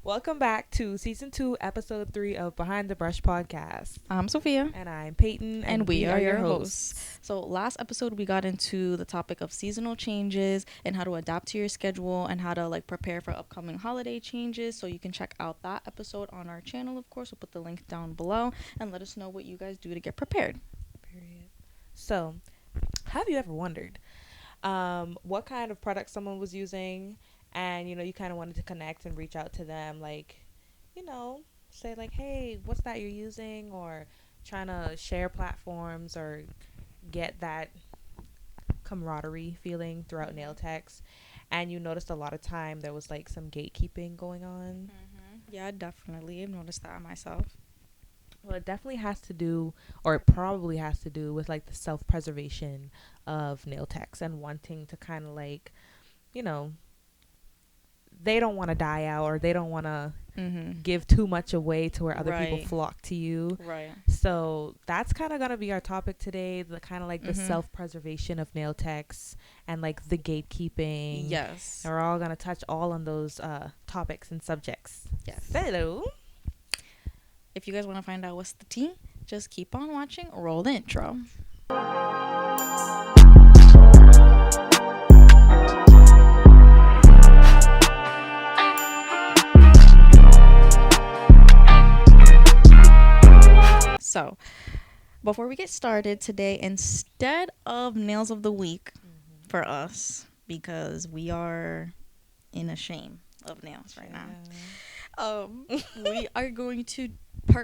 Welcome back to season 2, episode 3 of Behind the Brush podcast. I'm Sofia. And I'm Paiton, And we are your hosts. So last episode we got into the topic of seasonal changes and how to adapt to your schedule and how to prepare for upcoming holiday changes. So you can check out that episode on our channel, of course. We'll put the link down below and let us know what you guys do to get prepared. Period. So, have you ever wondered what kind of product someone was using, and you kind of wanted to connect and reach out to them, say hey, what's that you're using, or trying to share platforms or get that camaraderie feeling throughout nail techs, and you noticed a lot of time there was some gatekeeping going on. Yeah, definitely. I've noticed that myself. Well, it definitely has to do, or it probably has to do with the self-preservation of nail techs and wanting to kind of they don't want to die out, or they don't want to give too much away to where other people flock to you. Right. So that's kind of going to be our topic today, the kind of the self-preservation of nail techs and the gatekeeping. Yes. And we're all going to touch all on those topics and subjects. Yes. Hello. If you guys want to find out what's the tea, just keep on watching. Roll the intro. So, before we get started today, instead of nails of the week for us, because we are in a shame of nails right now, we are going to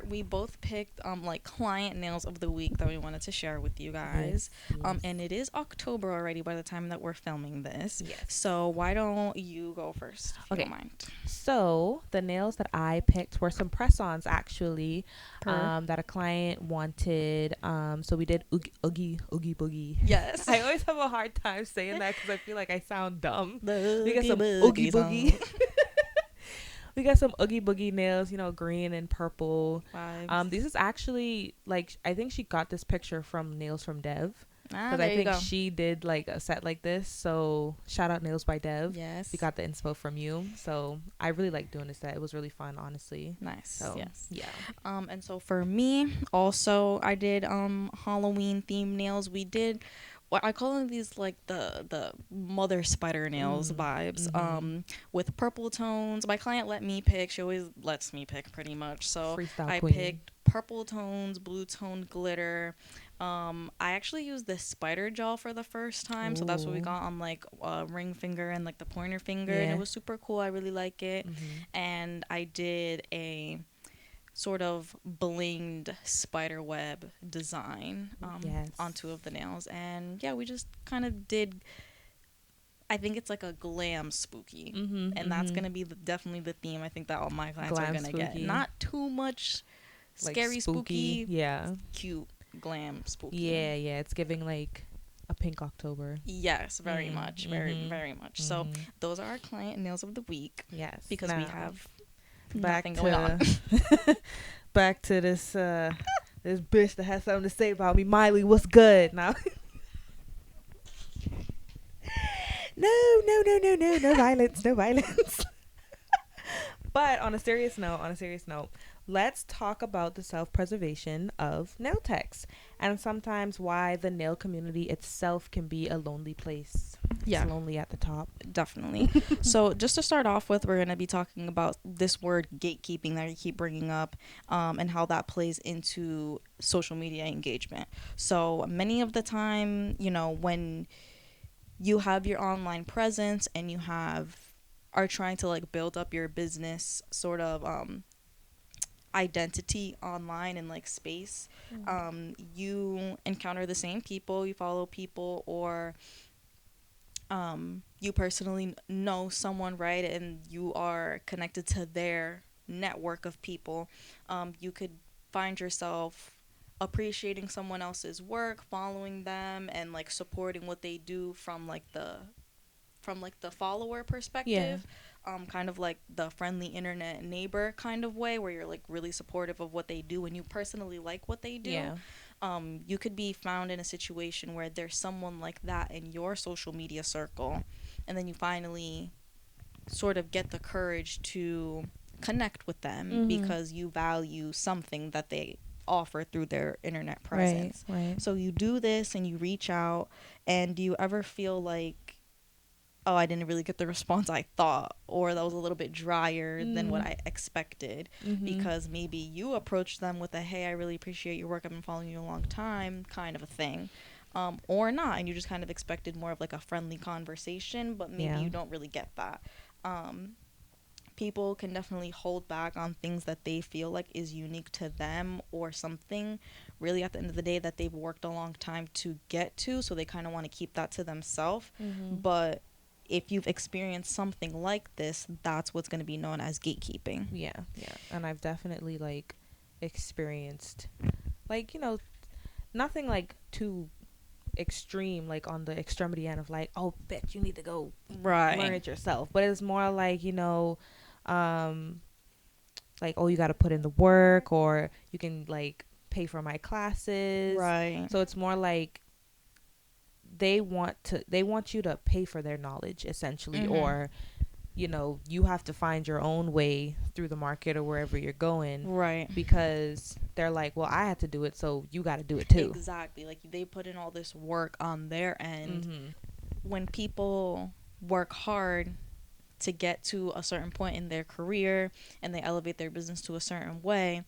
we both picked client nails of the week that we wanted to share with you guys. Yes. And it is October already by the time that we're filming this. Yes. So why don't you go first, if you don't mind. So the nails that I picked were some press-ons actually, that a client wanted. So we did oogie boogie. Yes. I always have a hard time saying that because I feel like I sound dumb. We got some oogie boogie. We got some oogie boogie nails, green and purple. Vibes. This is actually I think she got this picture from Nails from Dev, because There I you think go. she did a set like this. So shout out Nails by Dev. Yes. We got the inspo from you. So I really like doing this set. It was really fun, honestly. Nice. So yes. yeah. And so for me, also I did Halloween themed nails. We did what I call these the mother spider nails vibes. With purple tones. My client let me pick. She always lets me pick pretty much. So Freestyle I queen. picked purple tones, blue tone glitter. I actually used this spider gel for the first time. So that's what we got on ring finger and the pointer finger. And it was super cool. I really like it. And I did a sort of blinged spider web design on two of the nails. And yeah, we just kind of did, I think it's a glam spooky. And that's going to be definitely the theme I think that all my clients Glam are going to get. spooky. Not too much scary, spooky. Yeah. Cute, glam, spooky. Yeah. It's giving a pink October. Yes, very much. Very much. So those are our client nails of the week. Yes. Because we have back nothing to going on. back to this this bitch that has something to say about me. Miley, what's good now? No violence. But on a serious note, let's talk about the self-preservation of nail techs, and sometimes why the nail community itself can be a lonely place. Yeah. It's lonely at the top. Definitely. So just to start off with, we're going to be talking about this word gatekeeping that you keep bringing up, and how that plays into social media engagement. So many of the time, when you have your online presence and you are trying to build up your business sort of identity online and space, you encounter the same people, you follow people, or you personally know someone, right, and you are connected to their network of people. You could find yourself appreciating someone else's work, following them, and supporting what they do from the follower perspective. Kind of the friendly internet neighbor kind of way, where you're really supportive of what they do and you personally like what they do. You could be found in a situation where there's someone like that in your social media circle, and then you finally sort of get the courage to connect with them Mm-hmm. because you value something that they offer through their internet Right. presence. Right. So you do this and you reach out, and do you ever feel like, oh, I didn't really get the response I thought, or that was a little bit drier than what Mm. I expected? Mm-hmm. Because maybe you approached them with a, hey, I really appreciate your work, I've been following you a long time, kind of a thing. Or not, and you just kind of expected more of like a friendly conversation, but maybe Yeah. you don't really get that. Um, People can definitely hold back on things that they feel like is unique to them, or something really at the end of the day that they've worked a long time to get to, so they kind of want to keep that to themselves. Mm-hmm. But if you've experienced something like this, that's what's going to be known as gatekeeping. Yeah. Yeah. And I've definitely like experienced like nothing like too extreme, like on the extremity end of like, oh bitch, you need to go learn Right. it yourself. But it's more like um like, oh, you got to put in the work, or you can like pay for my classes. Right. So it's more like they want you to pay for their knowledge essentially, Mhm. or you have to find your own way through the market or wherever you're going, Right. because they're like, well, I had to do it, so you got to do it too. Exactly. Like they put in all this work on their end. Mhm. When people work hard to get to a certain point in their career and they elevate their business to a certain way,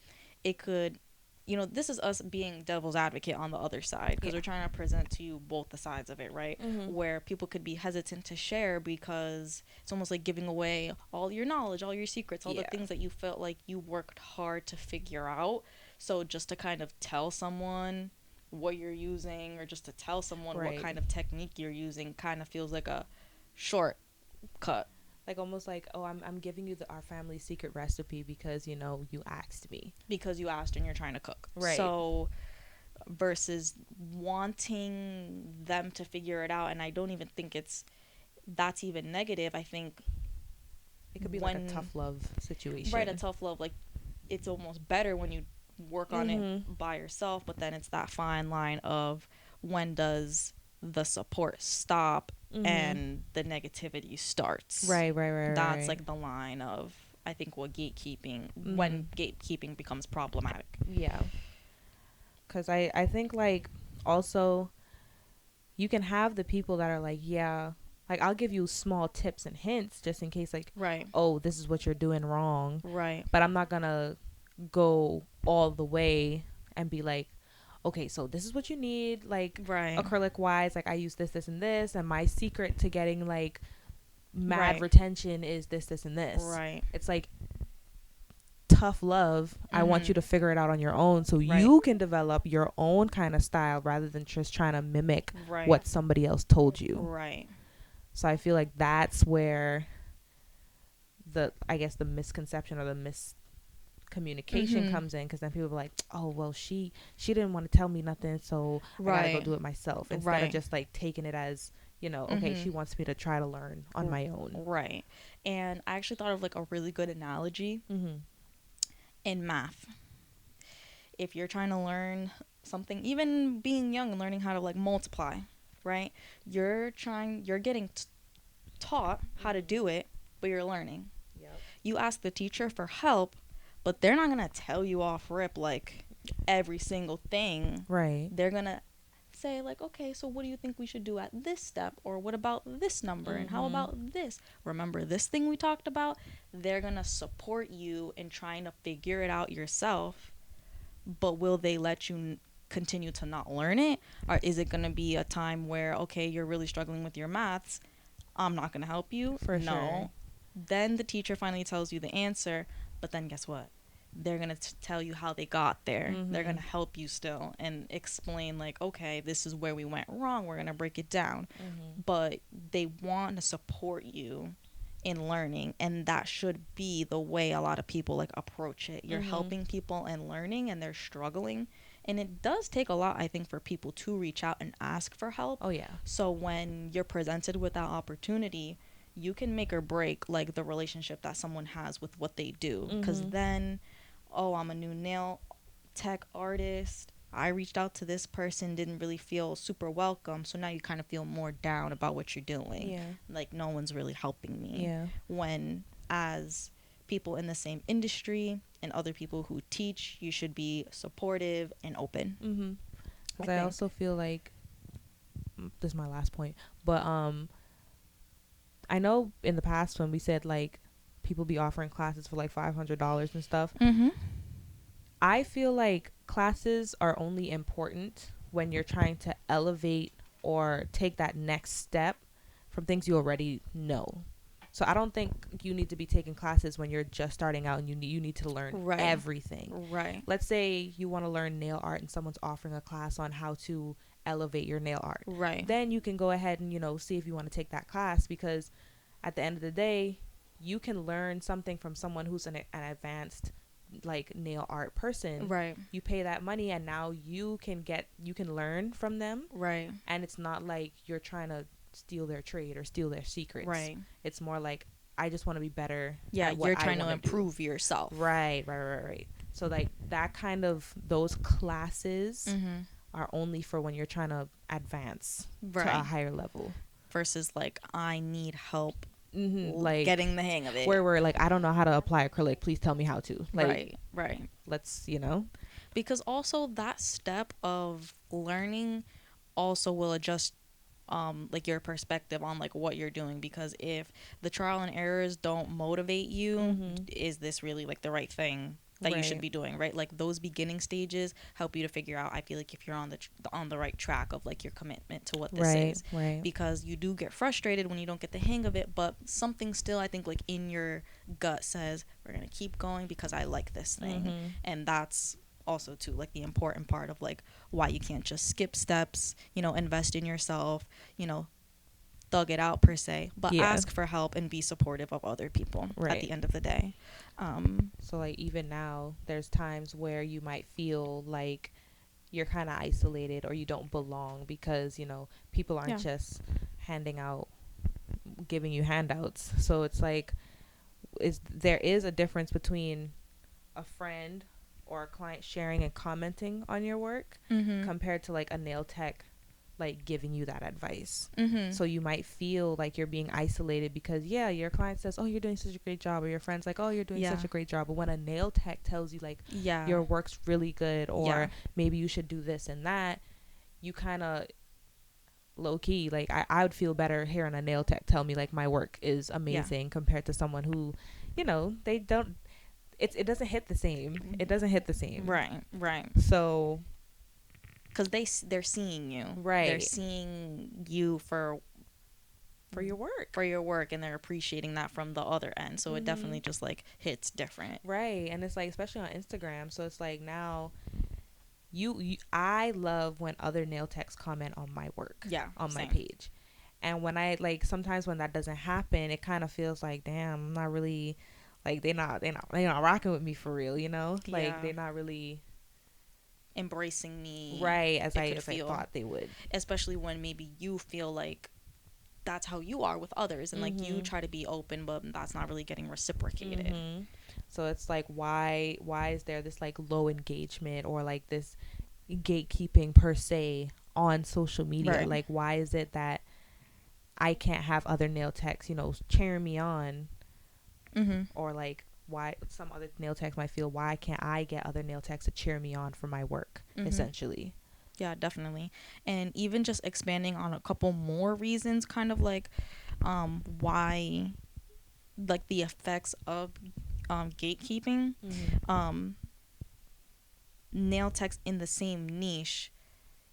it could, this is us being devil's advocate on the other side, because Yeah. we're trying to present to you both the sides of it, right? Mhm. Where people could be hesitant to share because it's almost like giving away all your knowledge, all your secrets, all the Yeah. things that you felt like you worked hard to figure out. So just to kind of tell someone what you're using, or just to tell someone what Right. kind of technique you're using, kind of feels like a shortcut. Like almost like, oh, I'm giving you our family secret recipe because you asked me. Because you asked and you're trying to cook. Right. So versus wanting them to figure it out, and I don't even think that's even negative. I think It could be like a when, tough love right, a situation. tough love, like it's almost better when you work on it Mhm. by yourself, but then it's that fine line of when does the support stop Mhm. and the negativity starts. Right, right, right, That's right. like the line of, I think, what gatekeeping, Mhm. when gatekeeping becomes problematic. Yeah. Cuz I think like also you can have the people that are like, yeah, like I'll give you small tips and hints just in case, like, Right. oh, this is what you're doing wrong, Right. but I'm not going to go all the way and be like, okay, so this is what you need, like Right. acrylic wise, like I use this and this, and my secret to getting like mad Right. retention is this and this. Right. It's like tough love. I want you Mhm. to figure it out on your own so Right. you can develop your own kind of style rather than just trying to mimic Right. what somebody else told you. Right. So I feel like that's where the I guess the misconception or the miscommunication Mhm. comes in, because then people are like, oh well, she didn't want to tell me nothing, so I gotta go Right. do it myself, instead of Right. just like taking it as okay, she Mhm. wants me to try to learn on my own. Right. And I actually thought of like a really good analogy Mm-hmm. in math. If you're trying to learn something, even being young and learning how to like multiply, right? You're getting taught how to do it, but you're learning. Yep. You ask the teacher for help, but they're not going to tell you off rip like every single thing. Right. They're going to say like, okay, so what do you think we should do at this step, or what about this number, and how Mm-hmm. about this, remember this thing we talked about? They're going to support you in trying to figure it out yourself, but will they let you continue to not learn it? Or is it going to be a time where, okay, you're really struggling with your maths, I'm not going to help you? For sure. No. Then the teacher finally tells you the answer, but then guess what? They're going to tell you how they got there. They're going Mm-hmm. to help you still and explain, like, okay, this is where we went wrong. We're going to break it down. Mm-hmm. But they want to support you in learning, and that should be the way a lot of people like approach it. You're Mm-hmm. helping people in learning and they're struggling, and it does take a lot, I think, for people to reach out and ask for help. Oh yeah. So when you're presented with that opportunity, you can make or break like the relationship that someone has with what they do, because Mm-hmm. then, oh, I'm a new nail tech artist, I reached out to this person, didn't really feel super welcome, so now you kind of feel more down about what you're doing. Yeah. Like no one's really helping me. Yeah. When as people in the same industry and other people who teach, you should be supportive and open. Mm-hmm. I Because I think. also feel like this is my last point, but I know in the past when we said like people be offering classes for like $500 and stuff. Mm-hmm. I feel like classes are only important when you're trying to elevate or take that next step from things you already know. So I don't think you need to be taking classes when you're just starting out and you need to learn Right. everything. Right. Let's say you want to learn nail art and someone's offering a class on how to elevate your nail art. Right. Then you can go ahead and see if you want to take that class, because at the end of the day, you can learn something from someone who's an advanced like nail art person. Right. You pay that money and now you can learn from them, Right. and it's not like you're trying to steal their trade or steal their secrets. Right. It's more like I just want to be better Yeah, at what you're I trying to want to do. improve yourself. Right. So like that kind of those classes Mm-hmm. are only for when you're trying to advance to a Right. higher level. Versus like I need help Like getting the hang of it. where we're like, I don't know how to apply acrylic. Please tell me how to. Like, Right. Right. let's. Because also that step of learning also will adjust like your perspective on like what you're doing, because if the trial and errors don't motivate you, Mm-hmm. is this really like the right thing that you should Right. be doing, right? Like those beginning stages help you to figure out, I feel like, if you're on the right track of like your commitment to what this Right. is. Right. Because you do get frustrated when you don't get the hang of it, but something still, I think, like in your gut says we're going to keep going because I like this thing. Mm-hmm. And that's also too like the important part of like why you can't just skip steps, invest in yourself, thug it out per se, but Yeah. ask for help and be supportive of other people at Right. the end of the day. So like even now, there's times where you might feel like you're kind of isolated or you don't belong because people aren't Yeah. just handing out, giving you handouts. So it's like, there is a difference between a friend or a client sharing and commenting on your work Mm-hmm. compared to like a nail tech like giving you that advice. Mm-hmm. So you might feel like you're being isolated because your client says, "Oh, you're doing such a great job," or your friend's like, "Oh, you're doing Yeah. such a great job." But when a nail tech tells you like Yeah. your work's really good, or Yeah. maybe you should do this and that, you kind of low key like I would feel better hearing a nail tech tell me like my work is amazing compared to someone who, they don't. It doesn't hit the same. It doesn't hit the same. Right. Right. So Because they're seeing you. Right. They're seeing you for your work. for your work, and they're appreciating that from the other end. So it definitely just like hits different. Right. And it's like, especially on Instagram. So it's like now I love when other nail techs comment on my work. Yeah. On same. my page. And when I like, sometimes when that doesn't happen, it kind of feels like, damn, I'm not really like, they're not rocking with me for real, like Yeah. they're not really Embracing me. right as It I could as I feel. thought they would. Especially when maybe you feel like that's how you are with others, and like you try to be open, but that's not really getting reciprocated. Mm-hmm. So it's like, why is there this like low engagement or like this gatekeeping per se on social media? Right. Like, why is it that I can't have other nail techs, cheering me on, Mm-hmm. or like why some other nail techs might feel, why can't I get other nail techs to cheer me on for my work, essentially. Yeah, definitely. And even just expanding on a couple more reasons, kind of like why, like the effects of gatekeeping. Nail techs in the same niche,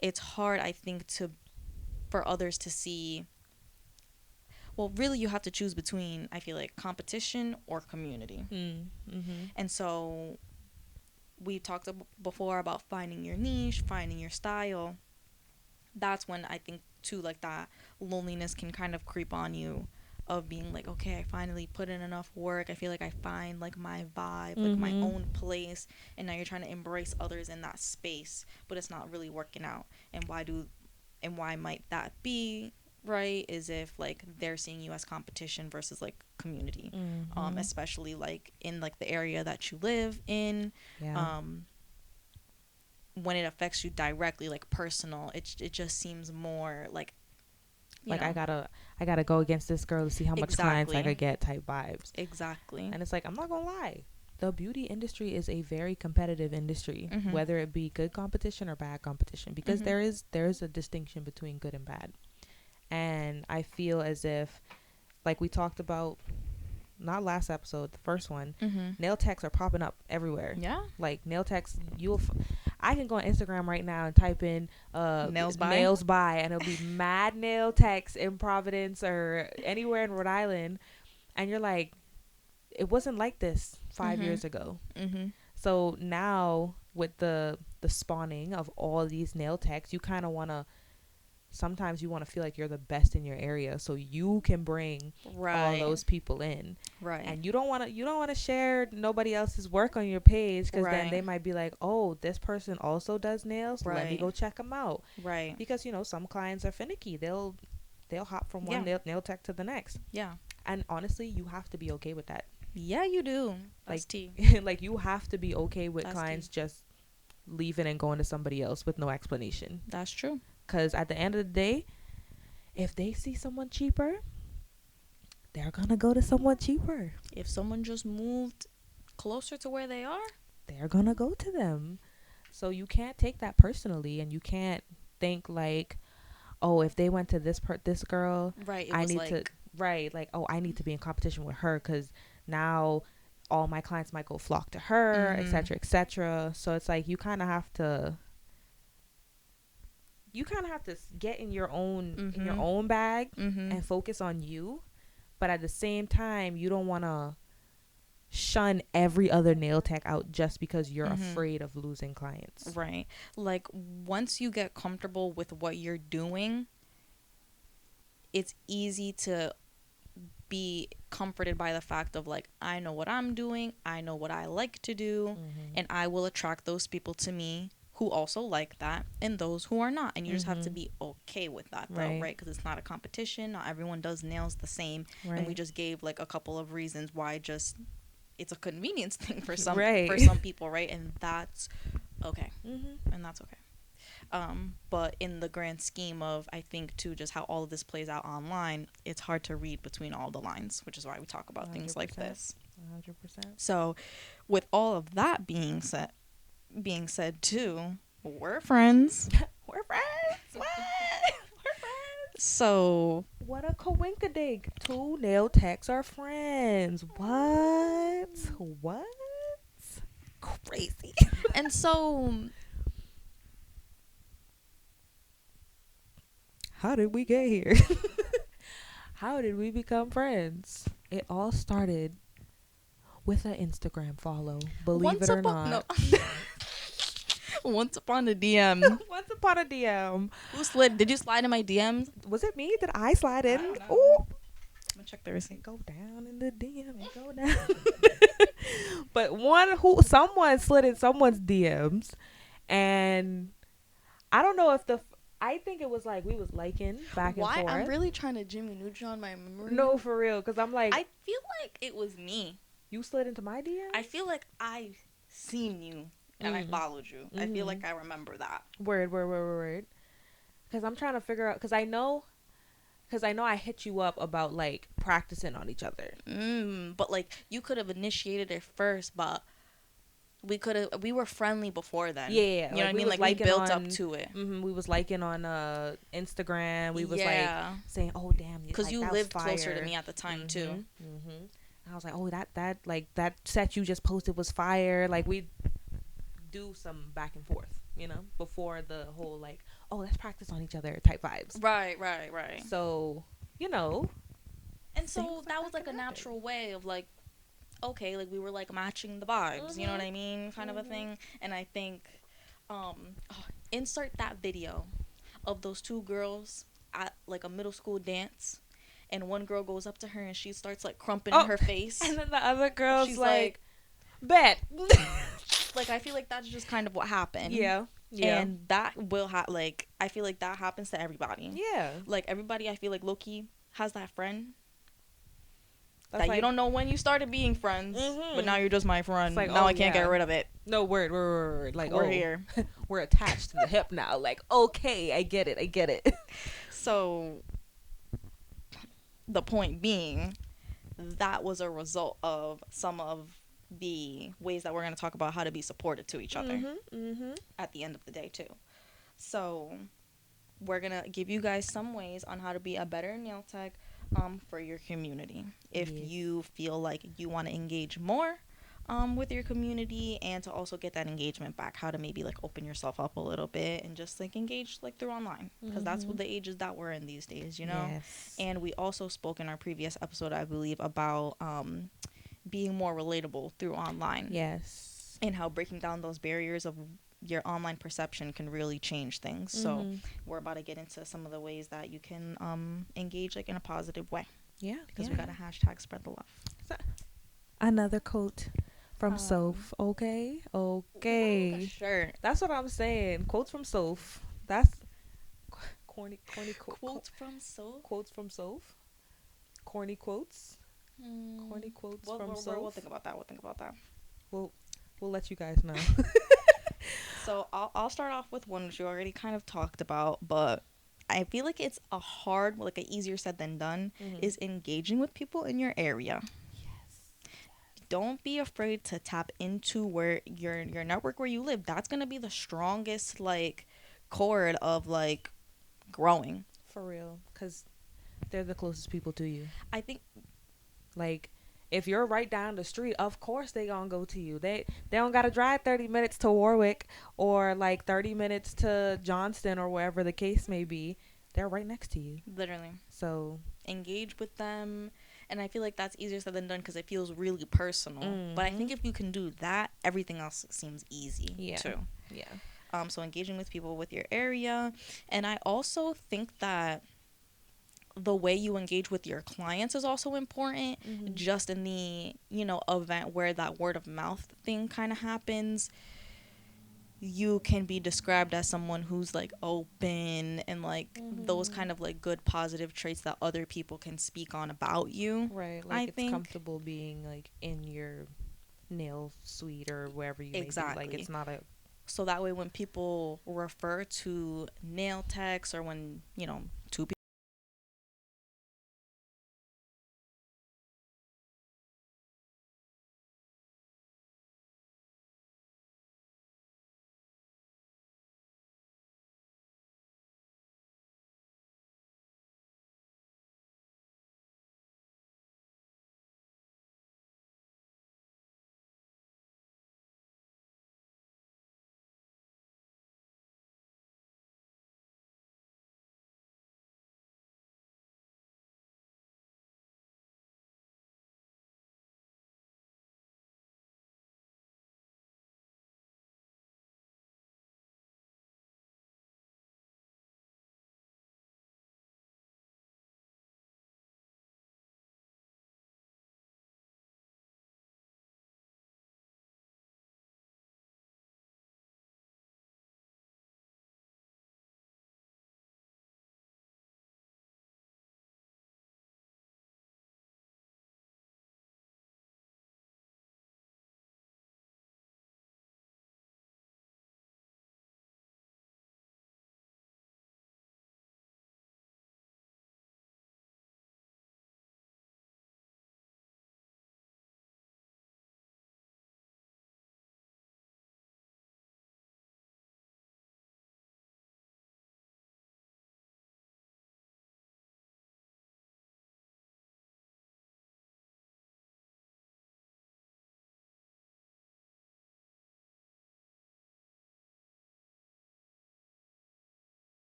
it's hard, I think, for others to see. Well, really, you have to choose between, I feel like, competition or community. Mm-hmm. And so we talked before about finding your niche, finding your style. That's when I think too, like, that loneliness can kind of creep on you, of being like, okay, I finally put in enough work, I feel like I find like my vibe, like my own place, and now you're trying to embrace others in that space, but it's not really working out. And why might that be? Right, is if like they're seeing you as competition versus like community. Especially like in like the area that you live in. Yeah. When it affects you directly, like personal, it just seems more like you Like know. I gotta go against this girl to see how much clients I Exactly. could get type vibes. Exactly. And it's like, I'm not gonna lie, the beauty industry is a very competitive industry, Mhm. whether it be good competition or bad competition, because Mhm. there is a distinction between good and bad. And I feel as if, like we talked about, not last episode, the first one, Mhm. nail techs are popping up everywhere. Yeah. Like nail techs, I can go on Instagram right now and type in Nails by. nails by, and it'll be mad nail techs in Providence or anywhere in Rhode Island, and you're like, it wasn't like this 5 years Mhm. ago. Mhm. So now with the spawning of all these nail techs, you kind of want to, sometimes you want to feel like you're the best in your area so you can bring all Right. those people in. Right. And you don't want to share nobody else's work on your page, because then Right. they might be like, oh, this person also does nails, let me Right. go check them out. Right. Because some clients are finicky, they'll hop from one Yeah. nail tech to the next. Yeah. And honestly, you have to be okay with that. Yeah, you do. That's Like tea. like you have to be okay with That's tea. clients just leaving and going to somebody else with no explanation. That's true. Because at the end of the day, if they see someone cheaper, they're gonna go to someone cheaper. If someone just moved closer to where they are, They're gonna go to them. So you can't take that personally, and you can't think like, oh, if they went to this girl, right? It I was need to, like, right, like, oh, I need to be in competition with her because now all my clients might go flock to her, mhm. etc., etc. So it's like you kind of have to get in your Mhm. own bag Mhm. and focus on you, but at the same time you don't want to shun every other nail tech out just because you're Mhm. afraid of losing clients. Right. Like once you get comfortable with what you're doing, it's easy to be comforted by the fact of like, I know what I'm doing, I know what I like to do, Mhm. and I will attract those people to me who also like that and those who are not. And you just have to Mhm. be okay with that though, Right. right? Because it's not a competition. Not everyone does nails the same. And we Right. just gave like a couple of reasons why just it's a convenience thing for Right. some people, right? And that's okay. Mhm. And that's okay. But in the grand scheme of, I think too, just how all of this plays out online, it's hard to read between all the lines, which is why we talk about things like 100%. this. 100%. So, with all of that being said too, we're friends. We're friends. What? We're friends. So, What a coinkadink. Two nail techs are friends. What? What? Crazy. and so, How did we get here? How did we become friends? It all started with an Instagram follow. Believe once it or upon no, not. once upon a DM, Once upon a DM. who slid? Did you slide in my DMs? Was it me? Did I slide in? I don't know. Ooh. I'm gonna check the receipt. Go down in the DM and go down. But someone slid in someone's DMs, and I don't know if I think it was like we was liking back and Why? forth. I'm really trying to Jimmy Neutron my memory. No, for real, because I'm like, I feel like it was me. you slid into my DM. I feel like I seen you and I followed you. I feel like I remember that. Word. Because I'm trying to figure out, because I know I hit you up about like practicing on each other. But like you could have initiated it first, but we were friendly before then. Yeah, You know like what I we mean? was Like we liking built on, up to it. We was liking on Instagram. We was like Yeah. saying, "Oh damn," Because like, you that was lived closer to fire. me at the time too. And I was like, "Oh, that like that set you just posted was fire." Like we do some back and forth, before the whole like, "Oh, let's practice on each other" type vibes. Right. So, And so things that like was that like a can happen. natural way of like, okay, like we were like matching the vibes, you know what I mean, kind of a thing. And I think, insert that video of those two girls at like a middle school dance, and one girl goes up to her and she starts like crumping her face, and then the other girl's she's like, "Bet." like I feel like that's just kind of what happened. Yeah. And that will like I feel like that happens to everybody. Yeah. Like everybody, I feel like low-key has that friend That's that like, you don't know when you started being friends, but now you're just my friend. like, now oh, I can't get rid of it. No, word. Like, We're oh, here. we're attached to the hip now. Like, okay, I get it. So the point being, that was a result of some of the ways that we're going to talk about how to be supportive to each other Mhm. Mhm. at the end of the day, too. So, we're going to give you guys some ways on how to be a better nail tech for your community. If Yes. you feel like you want to engage more with your community and to also get that engagement back, how to maybe like open yourself up a little bit and just like engage like through online, because that's what Mhm. the ages that we're in these days, you know. Yes. And we also spoke in our previous episode, I believe, about being more relatable through online Yes. and how breaking down those barriers of your online perception can really change things. So Mhm. we're about to get into some of the ways that you can engage like in a positive way, Yeah. because Yeah. we got a hashtag spread the love. So, another quote from Um, Soph. Okay. we gotta make a Okay. shirt. That's what I'm saying. Quotes from Soph. That's Quotes from Soap. quotes from Soph. Corny quotes. Hmm. Corny quotes We'll, from we'll think Soph. about that. We'll think about that. We'll we'll let you guys know. So I'll start off with one which you already kind of talked about, but I feel like it's a hard, like a easier said than done, Mhm. is engaging with people in your area. Yes. Don't be afraid to tap into where your network where you live. That's gonna be the strongest like chord of like growing. For real, cuz they're the closest people to you. I think Like if you're right down the street, of course they gonna go to you. They don't gotta drive 30 minutes to Warwick or like 30 minutes to Johnston or wherever the case may be. They're right next to you. literally So, engage with them, and I feel like that's easier said than done because it feels really personal. But I think mhm. if you can do that, everything else seems easy Yeah. too. Yeah. So engaging with people with your area, and I also think that the way you engage with your clients is also important, Mhm. just in the event where that word of mouth thing kind of happens. You can be described as someone who's like open and like those Mhm. kind of like good positive traits that other people can speak on about you, Right, like I it's think. comfortable being like in your nail suite or wherever you may be. Like it's Exactly. not a So that way when people refer to nail techs, or when